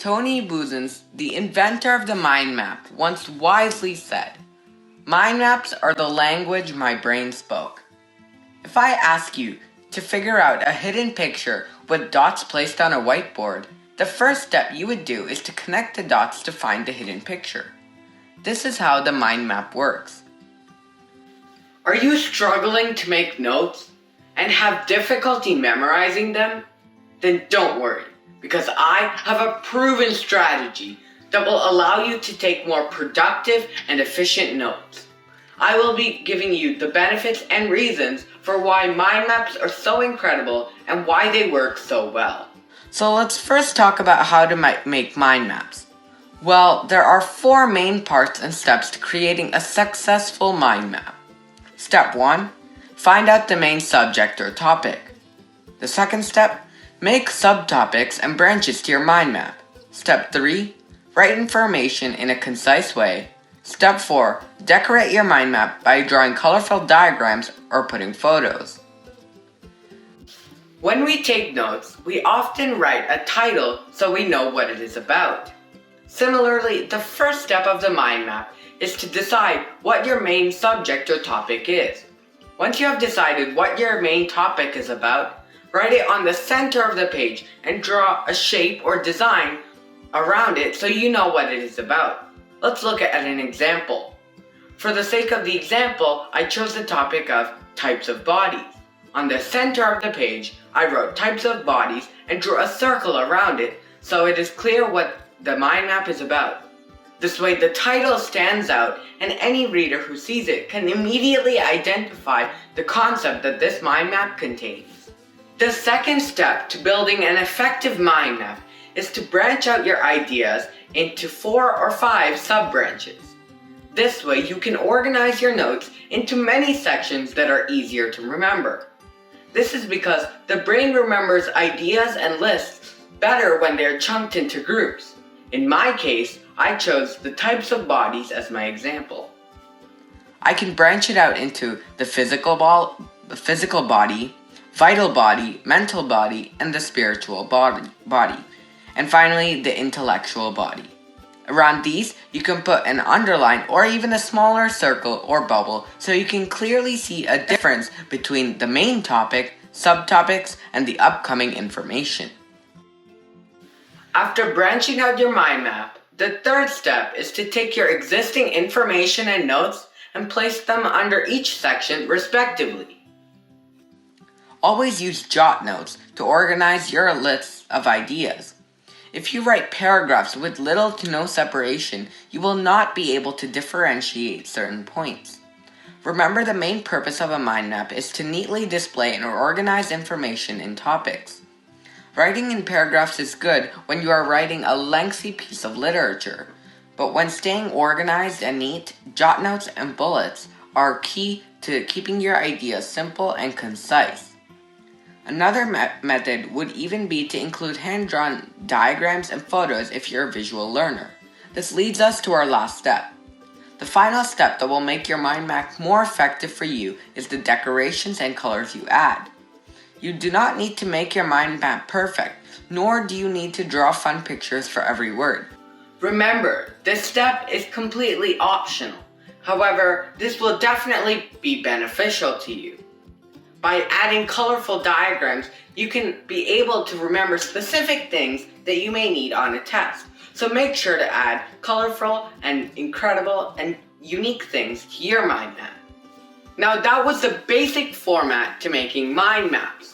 Tony Buzans, the inventor of the mind map, once wisely said, "Mind maps are the language my brain spoke." If I ask you to figure out a hidden picture with dots placed on a whiteboard, the first step you would do is to connect the dots to find the hidden picture. This is how the mind map works. Are you struggling to make notes and have difficulty memorizing them? Then don't worry, because I have a proven strategy that will allow you to take more productive and efficient notes. I will be giving you the benefits and reasons for why mind maps are so incredible and why they work so well. So let's first talk about how to make mind maps. Well, there are 4 main parts and steps to creating a successful mind map. Step 1. Find out the main subject or topic. The second step, make subtopics and branches to your mind map. Step 3. Write information in a concise way. Step 4. Decorate your mind map by drawing colorful diagrams or putting photos. When we take notes, we often write a title so we know what it is about. Similarly, the first step of the mind map is to decide what your main subject or topic is. Once you have decided what your main topic is about, write it on the center of the page and draw a shape or design around it so you know what it is about. Let's look at an example. For the sake of the example, I chose the topic of types of bodies. On the center of the page, I wrote types of bodies and drew a circle around it so it is clear what the mind map is about. This way the title stands out and any reader who sees it can immediately identify the concept that this mind map contains. The second step to building an effective mind map is to branch out your ideas into 4 or 5 sub-branches. This way you can organize your notes into many sections that are easier to remember. This is because the brain remembers ideas and lists better when they're chunked into groups. In my case, I chose the types of bodies as my example. I can branch it out into the physical body, vital body, mental body, and the spiritual body, and finally the intellectual body. Around these, you can put an underline or even a smaller circle or bubble so you can clearly see a difference between the main topic, subtopics, and the upcoming information. After branching out your mind map, the third step is to take your existing information and notes and place them under each section respectively. Always use jot notes to organize your lists of ideas. If you write paragraphs with little to no separation, you will not be able to differentiate certain points. Remember, the main purpose of a mind map is to neatly display and organize information in topics. Writing in paragraphs is good when you are writing a lengthy piece of literature, but when staying organized and neat, jot notes and bullets are key to keeping your ideas simple and concise. Another method would even be to include hand-drawn diagrams and photos if you're a visual learner. This leads us to our last step. The final step that will make your mind map more effective for you is the decorations and colors you add. You do not need to make your mind map perfect, nor do you need to draw fun pictures for every word. Remember, this step is completely optional. However, this will definitely be beneficial to you. By adding colorful diagrams, you can be able to remember specific things that you may need on a test. So make sure to add colorful and incredible and unique things to your mind map. Now that was the basic format to making mind maps.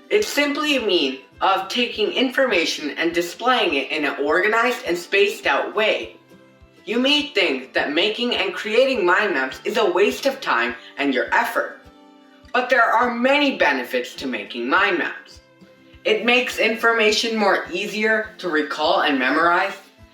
It's simply a means of taking information and displaying it in an organized and spaced out way. You may think that making and creating mind maps is a waste of time and your effort. But there are many benefits to making mind maps. It makes information more easier to recall and memorize.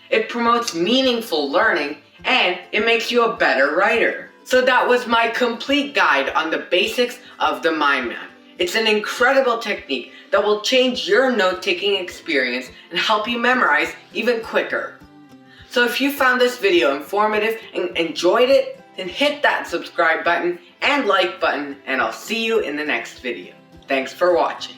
It promotes meaningful learning, and it makes you a better writer. So that was my complete guide on the basics of the mind map. It's an incredible technique that will change your note-taking experience and help you memorize even quicker. So if you found this video informative and enjoyed it, then hit that subscribe button and like button, and I'll see you in the next video. Thanks for watching.